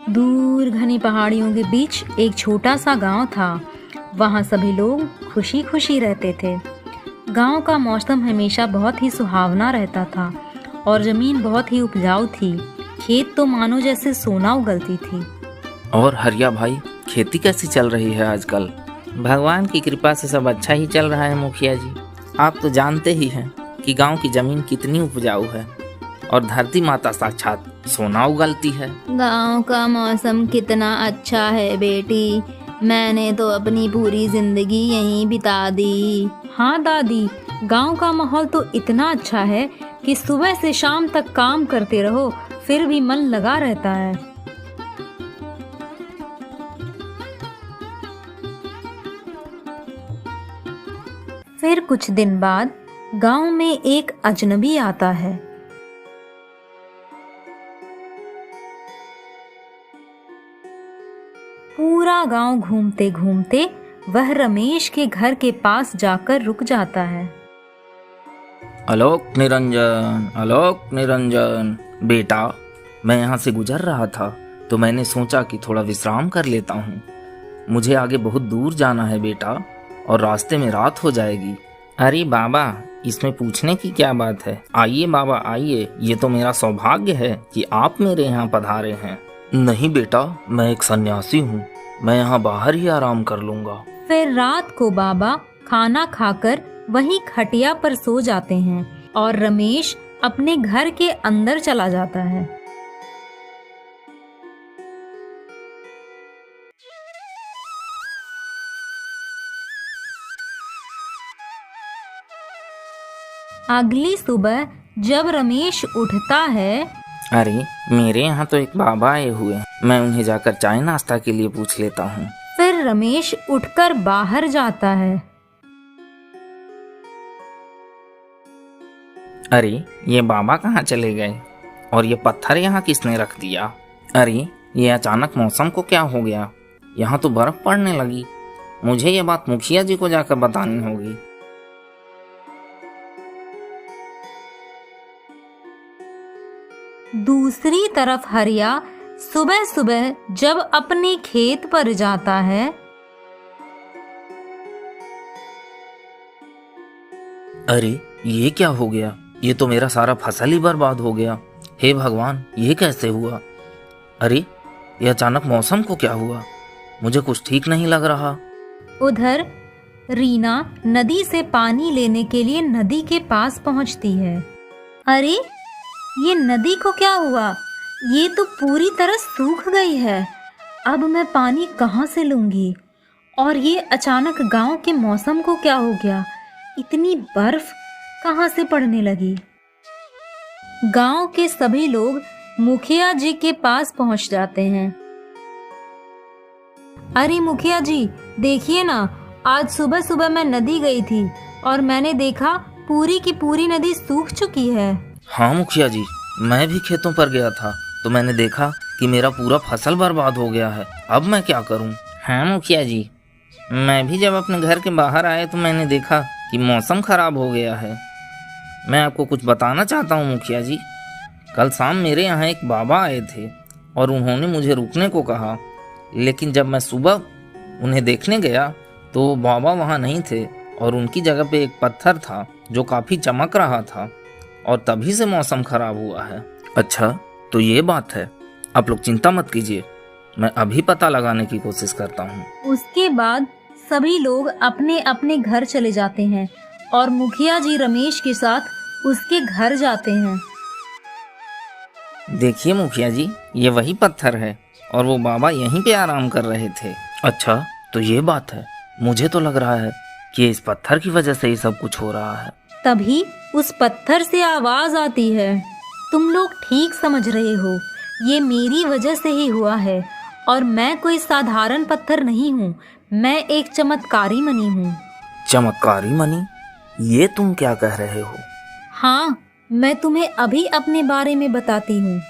दूर घनी पहाड़ियों के बीच एक छोटा सा गांव था। वहाँ सभी लोग खुशी खुशी रहते थे। गांव का मौसम हमेशा बहुत ही सुहावना रहता था और जमीन बहुत ही उपजाऊ थी। खेत तो मानो जैसे सोना उगलती थी। और हरिया भाई, खेती कैसी चल रही है आजकल? भगवान की कृपा से सब अच्छा ही चल रहा है मुखिया जी। आप तो जानते ही हैं कि गांव की जमीन कितनी उपजाऊ है और धरती माता साक्षात सोना उगलती है। गांव का मौसम कितना अच्छा है बेटी, मैंने तो अपनी पूरी जिंदगी यहीं बिता दी। हाँ दादी, गांव का माहौल तो इतना अच्छा है कि सुबह से शाम तक काम करते रहो फिर भी मन लगा रहता है। फिर कुछ दिन बाद गांव में एक अजनबी आता है। पूरा गांव घूमते घूमते वह रमेश के घर के पास जाकर रुक जाता है। आलोक निरंजन, आलोक निरंजन। बेटा, मैं यहाँ से गुजर रहा था तो मैंने सोचा कि थोड़ा विश्राम कर लेता हूँ। मुझे आगे बहुत दूर जाना है बेटा, और रास्ते में रात हो जाएगी। अरे बाबा, इसमें पूछने की क्या बात है? आइए बाबा आइए, ये तो मेरा सौभाग्य है कि आप मेरे यहाँ पधारे हैं। नहीं बेटा, मैं एक सन्यासी हूँ, मैं यहाँ बाहर ही आराम कर लूंगा। फिर रात को बाबा खाना खाकर वहीं खटिया पर सो जाते हैं और रमेश अपने घर के अंदर चला जाता है। अगली सुबह जब रमेश उठता है, अरे मेरे यहाँ तो एक बाबा आए हुए हैं, मैं उन्हें जाकर चाय नाश्ता के लिए पूछ लेता हूँ। फिर रमेश उठकर बाहर जाता है। अरे ये बाबा कहाँ चले गए और ये पत्थर यहाँ किसने रख दिया? अरे ये अचानक मौसम को क्या हो गया? यहाँ तो बर्फ पड़ने लगी। मुझे ये बात मुखिया जी को जाकर बतानी होगी। दूसरी तरफ हरिया सुबह सुबह जब अपने खेत पर जाता है, अरे ये क्या हो गया? ये तो मेरा सारा फसल ही बर्बाद हो गया। हे भगवान, ये कैसे हुआ? अरे ये अचानक मौसम को क्या हुआ? मुझे कुछ ठीक नहीं लग रहा। उधर रीना नदी से पानी लेने के लिए नदी के पास पहुंचती है। अरे ये नदी को क्या हुआ? ये तो पूरी तरह सूख गई है। अब मैं पानी कहाँ से लूंगी? और ये अचानक गांव के मौसम को क्या हो गया? इतनी बर्फ कहाँ से पड़ने लगी? गांव के सभी लोग मुखिया जी के पास पहुंच जाते हैं। अरे मुखिया जी, देखिए ना, आज सुबह सुबह मैं नदी गई थी और मैंने देखा पूरी की पूरी नदी सूख चुकी है। हाँ मुखिया जी, मैं भी खेतों पर गया था तो मैंने देखा कि मेरा पूरा फसल बर्बाद हो गया है। अब मैं क्या करूं? हाँ मुखिया जी, मैं भी जब अपने घर के बाहर आया तो मैंने देखा कि मौसम खराब हो गया है। मैं आपको कुछ बताना चाहता हूँ मुखिया जी। कल शाम मेरे यहाँ एक बाबा आए थे और उन्होंने मुझे रुकने को कहा, लेकिन जब मैं सुबह उन्हें देखने गया तो बाबा वहाँ नहीं थे और उनकी जगह पे एक पत्थर था जो काफ़ी चमक रहा था, और तभी से मौसम खराब हुआ है। अच्छा, तो ये बात है। आप लोग चिंता मत कीजिए, मैं अभी पता लगाने की कोशिश करता हूँ। उसके बाद सभी लोग अपने अपने घर चले जाते हैं और मुखिया जी रमेश के साथ उसके घर जाते हैं। देखिए मुखिया जी, ये वही पत्थर है और वो बाबा यहीं पे आराम कर रहे थे। अच्छा, तो ये बात है। मुझे तो लग रहा है कि इस पत्थर की वजह से ही सब कुछ हो रहा है। तभी उस पत्थर से आवाज आती है, तुम लोग ठीक समझ रहे हो, ये मेरी वजह से ही हुआ है और मैं कोई साधारण पत्थर नहीं हूँ, मैं एक चमत्कारी मणि हूँ। चमत्कारी मणि? ये तुम क्या कह रहे हो? हाँ, मैं तुम्हें अभी अपने बारे में बताती हूँ।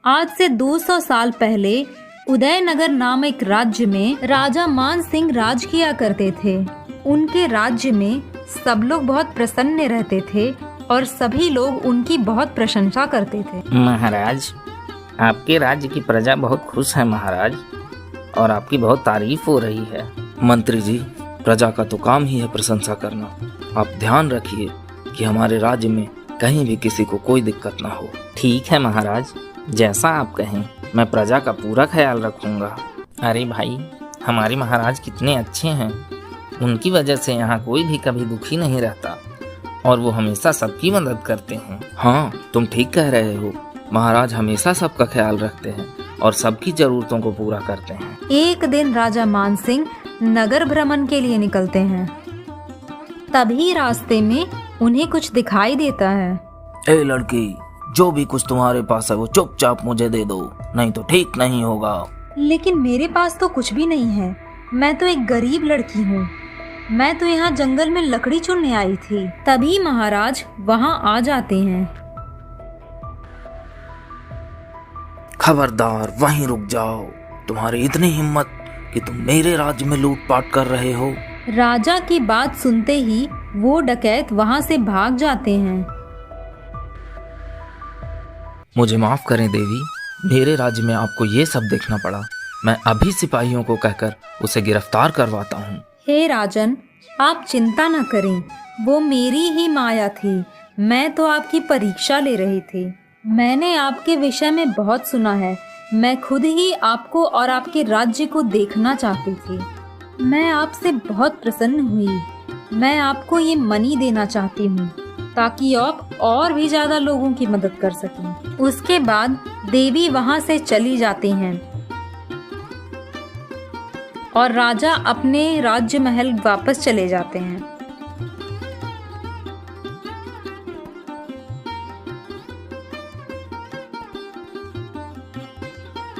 आज से 200 साल पहले उदयनगर नामक राज्य में राजा मान सिंह राज किया करते थे। उनके राज्य में सब लोग बहुत प्रसन्न रहते थे और सभी लोग उनकी बहुत प्रशंसा करते थे। महाराज, आपके राज्य की प्रजा बहुत खुश है महाराज, और आपकी बहुत तारीफ हो रही है। मंत्री जी, प्रजा का तो काम ही है प्रशंसा करना। आप ध्यान रखिए कि हमारे राज्य में कहीं भी किसी को कोई दिक्कत ना हो। ठीक है महाराज, जैसा आप कहें, मैं प्रजा का पूरा ख्याल रखूंगा। अरे भाई, हमारे महाराज कितने अच्छे हैं। उनकी वजह से यहाँ कोई भी कभी दुखी नहीं रहता, और वो हमेशा सबकी मदद करते हैं। हाँ, तुम ठीक कह रहे हो। महाराज हमेशा सबका ख्याल रखते हैं और सबकी जरूरतों को पूरा करते हैं। एक दिन राजा मानसिंह नगर भ्रमण के लिए निकलते हैं। तभी रास्ते में उन्हें कुछ दिखाई देता है। ए लड़की, जो भी कुछ तुम्हारे पास है वो चुपचाप मुझे दे दो, नहीं तो ठीक नहीं होगा। लेकिन मेरे पास तो कुछ भी नहीं है। मैं तो एक गरीब लड़की हूँ। मैं तो यहाँ जंगल में लकड़ी चुनने आई थी। तभी महाराज वहाँ आ जाते हैं। खबरदार, वहीं रुक जाओ। तुम्हारी इतनी हिम्मत कि तुम मेरे राज्य में लूटपाट कर रहे हो। राजा की बात सुनते ही वो डकैत वहाँ से भाग जाते हैं। मुझे माफ करें देवी, मेरे राज्य में आपको ये सब देखना पड़ा। मैं अभी सिपाहियों को कहकर उसे गिरफ्तार करवाता हूँ। हे राजन, आप चिंता न करें, वो मेरी ही माया थी। मैं तो आपकी परीक्षा ले रही थी। मैंने आपके विषय में बहुत सुना है। मैं खुद ही आपको और आपके राज्य को देखना चाहती थी। मैं आपसे बहुत प्रसन्न हुई। मैं आपको ये मनी देना चाहती हूँ ताकि आप और भी ज्यादा लोगों की मदद कर सकें। उसके बाद देवी वहाँ से चली जाती हैं और राजा अपने राज्य महल वापस चले जाते हैं।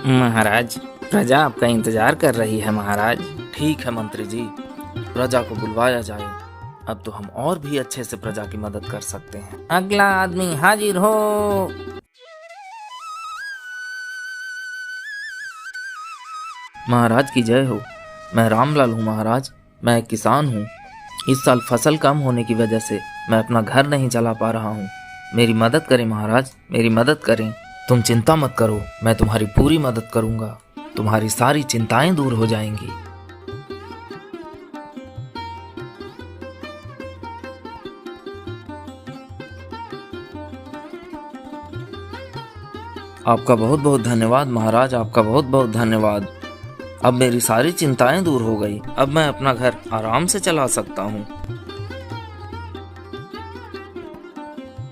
महाराज, प्रजा आपका इंतजार कर रही है महाराज। ठीक है मंत्री जी, प्रजा को बुलवाया जाए। अब तो हम और भी अच्छे से प्रजा की मदद कर सकते हैं। अगला आदमी हाजिर हो। महाराज की जय हो। मैं रामलाल हूँ महाराज। मैं एक किसान हूँ। इस साल फसल कम होने की वजह से मैं अपना घर नहीं चला पा रहा हूँ। मेरी मदद करें महाराज, मेरी मदद करें। तुम चिंता मत करो, मैं तुम्हारी पूरी मदद करूँगा। तुम्हारी सारी चिंताएं दूर हो जाएंगी। आपका बहुत बहुत धन्यवाद महाराज, आपका बहुत बहुत धन्यवाद। अब मेरी सारी चिंताएं दूर हो गई। अब मैं अपना घर आराम से चला सकता हूँ।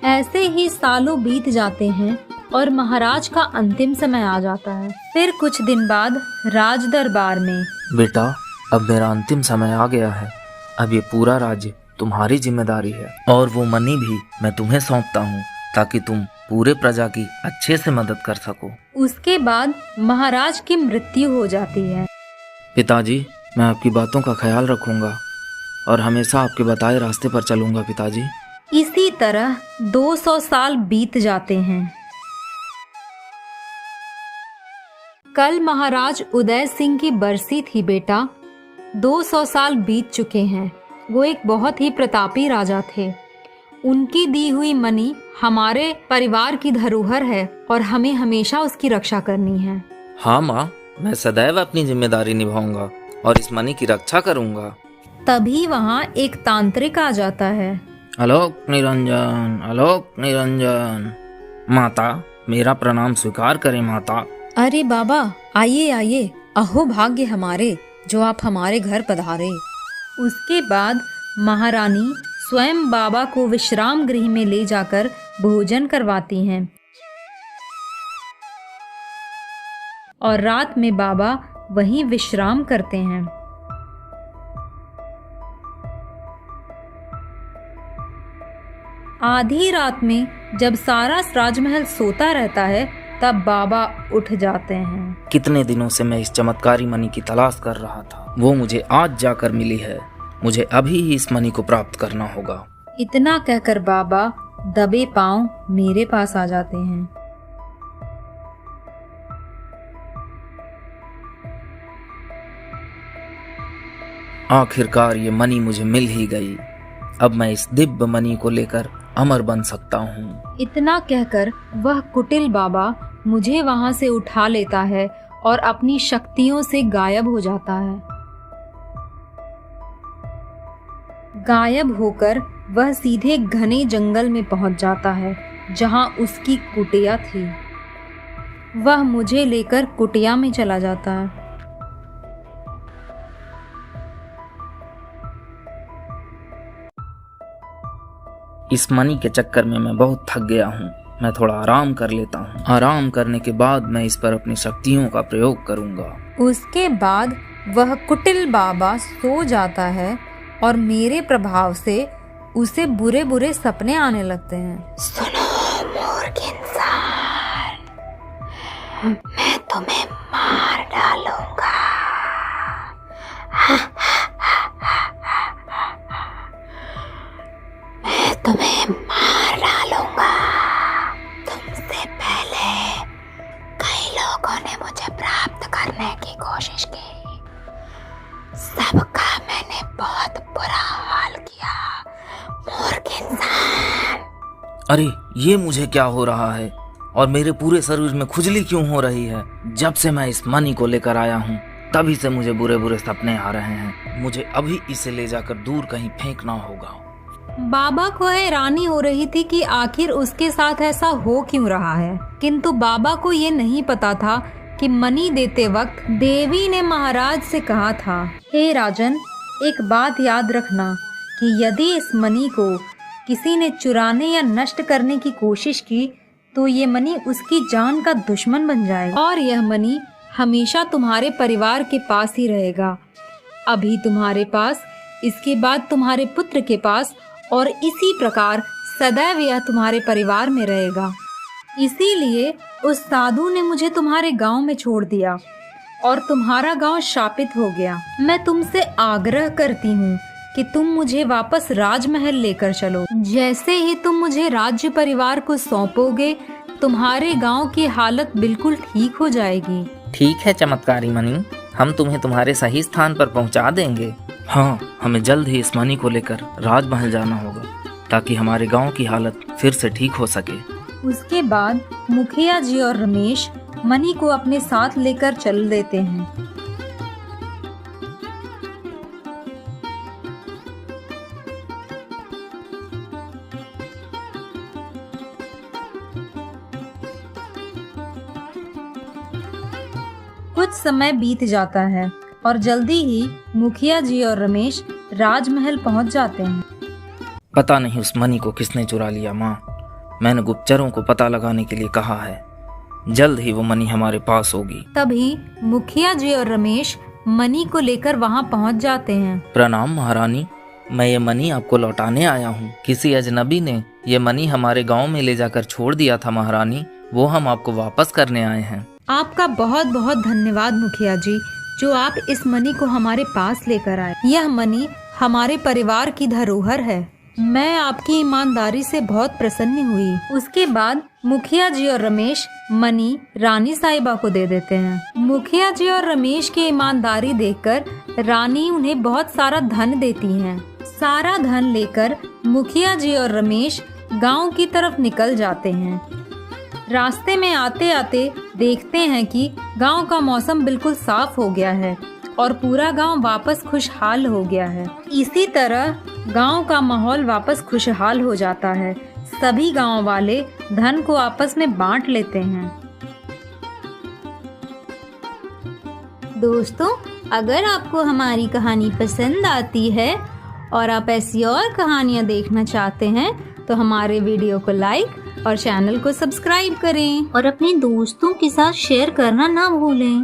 ऐसे ही सालों बीत जाते हैं और महाराज का अंतिम समय आ जाता है। फिर कुछ दिन बाद राज दरबार में, बेटा, अब मेरा अंतिम समय आ गया है। अब ये पूरा राज्य तुम्हारी जिम्मेदारी है और वो मनी भी मैं तुम्हें सौंपता हूँ ताकि तुम पूरे प्रजा की अच्छे से मदद कर सको। उसके बाद महाराज की मृत्यु हो जाती है। पिताजी, मैं आपकी बातों का ख्याल रखूंगा और हमेशा आपके बताए रास्ते पर चलूंगा पिताजी। इसी तरह 200 साल बीत जाते हैं। कल महाराज उदय सिंह की बरसी थी बेटा। 200 साल बीत चुके हैं। वो एक बहुत ही प्रतापी राजा थे। उनकी दी हुई मनी हमारे परिवार की धरोहर है और हमें हमेशा उसकी रक्षा करनी है। हाँ माँ, मैं सदैव अपनी जिम्मेदारी निभाऊंगा और इस मनी की रक्षा करूंगा। तभी वहाँ एक तांत्रिक आ जाता है। आलोक निरंजन, आलोक निरंजन। माता, मेरा प्रणाम स्वीकार करें माता। अरे बाबा, आइए आइए। अहो भाग्य हमारे जो आप हमारे घर पधारे। उसके बाद महारानी स्वयं बाबा को विश्राम गृह में ले जाकर भोजन करवाती हैं और रात में बाबा वहीं विश्राम करते हैं। आधी रात में जब सारा राजमहल सोता रहता है तब बाबा उठ जाते हैं। कितने दिनों से मैं इस चमत्कारी मनी की तलाश कर रहा था। वो मुझे आज जाकर मिली है। मुझे अभी ही इस मनी को प्राप्त करना होगा। इतना कहकर बाबा दबे पांव मेरे पास आ जाते हैं। आखिरकार ये मनी मुझे मिल ही गई। अब मैं इस दिव्य मनी को लेकर अमर बन सकता हूँ। इतना कहकर वह कुटिल बाबा मुझे वहां से उठा लेता है और अपनी शक्तियों से गायब हो जाता है। गायब होकर वह सीधे घने जंगल में पहुंच जाता है जहां उसकी कुटिया थी। वह मुझे लेकर कुटिया में चला जाता है। इस मनी के चक्कर में मैं बहुत थक गया हूँ। मैं थोड़ा आराम कर लेता हूँ। आराम करने के बाद मैं इस पर अपनी शक्तियों का प्रयोग करूँगा। उसके बाद वह कुटिल बाबा सो जाता है और मेरे प्रभाव से उसे बुरे बुरे सपने आने लगते हैं। सुनो मूर्ख इंसान, मैं तुम्हें मार डालूंगा। मैं तुम्हें मार डालूंगा। तुमसे पहले कई लोगों ने मुझे प्राप्त करने की कोशिश की। सबका मैंने बहुत बुरा हाल किया। मूर्ख इंसान। अरे ये मुझे क्या हो रहा है और मेरे पूरे शरीर में खुजली क्यों हो रही है? जब से मैं इस मनी को लेकर आया हूँ तभी से मुझे बुरे बुरे सपने आ रहे हैं। मुझे अभी इसे ले जाकर दूर कहीं फेंकना होगा। बाबा को हैरानी हो रही थी कि आखिर उसके साथ ऐसा हो क्यों रहा है, किंतु बाबा को ये नहीं पता था कि मनी देते वक्त देवी ने महाराज से कहा था, हे राजन, एक बात याद रखना कि यदि इस मनी को किसी ने चुराने या नष्ट करने की कोशिश की तो ये मनी उसकी जान का दुश्मन बन जाएगा और यह मनी हमेशा तुम्हारे परिवार के पास ही रहेगा। अभी तुम्हारे पास, इसके बाद तुम्हारे पुत्र के पास और इसी प्रकार सदैव यह तुम्हारे परिवार में रहेगा। इसीलिए उस साधु ने मुझे तुम्हारे गांव में छोड़ दिया और तुम्हारा गांव शापित हो गया। मैं तुमसे आग्रह करती हूँ कि तुम मुझे वापस राजमहल लेकर चलो। जैसे ही तुम मुझे राज्य परिवार को सौंपोगे तुम्हारे गांव की हालत बिल्कुल ठीक हो जाएगी। ठीक है चमत्कारी मनी, हम तुम्हें तुम्हारे सही स्थान पर पहुंचा देंगे। हाँ, हमें जल्द ही इस मनी को लेकर राजमहल जाना होगा ताकि हमारे गांव की हालत फिर से ठीक हो सके। उसके बाद मुखिया जी और रमेश मनी को अपने साथ लेकर चल देते हैं। कुछ समय बीत जाता है और जल्दी ही मुखिया जी और रमेश राजमहल पहुंच जाते हैं। पता नहीं उस मनी को किसने चुरा लिया। माँ, मैंने गुप्तचरों को पता लगाने के लिए कहा है। जल्द ही वो मनी हमारे पास होगी। तभी मुखिया जी और रमेश मनी को लेकर वहां पहुंच जाते हैं। प्रणाम महारानी, मैं ये मनी आपको लौटाने आया हूँ। किसी अजनबी ने ये मनी हमारे गांव में ले जाकर छोड़ दिया था महारानी, वो हम आपको वापस करने आए हैं। आपका बहुत बहुत धन्यवाद मुखिया जी, जो आप इस मनी को हमारे पास लेकर आए। यह मनी हमारे परिवार की धरोहर है। मैं आपकी ईमानदारी से बहुत प्रसन्न हुई। उसके बाद मुखिया जी और रमेश मनी रानी साहिबा को दे देते हैं। मुखिया जी और रमेश की ईमानदारी देखकर रानी उन्हें बहुत सारा धन देती हैं। सारा धन लेकर मुखिया जी और रमेश गांव की तरफ निकल जाते हैं। रास्ते में आते आते देखते हैं कि गांव का मौसम बिल्कुल साफ हो गया है और पूरा गांव वापस खुशहाल हो गया है। इसी तरह गांव का माहौल वापस खुशहाल हो जाता है। सभी गांव वाले धन को आपस में बांट लेते हैं। दोस्तों, अगर आपको हमारी कहानी पसंद आती है और आप ऐसी और कहानियाँ देखना चाहते हैं तो हमारे वीडियो को लाइक और चैनल को सब्सक्राइब करें और अपने दोस्तों के साथ शेयर करना ना भूलें।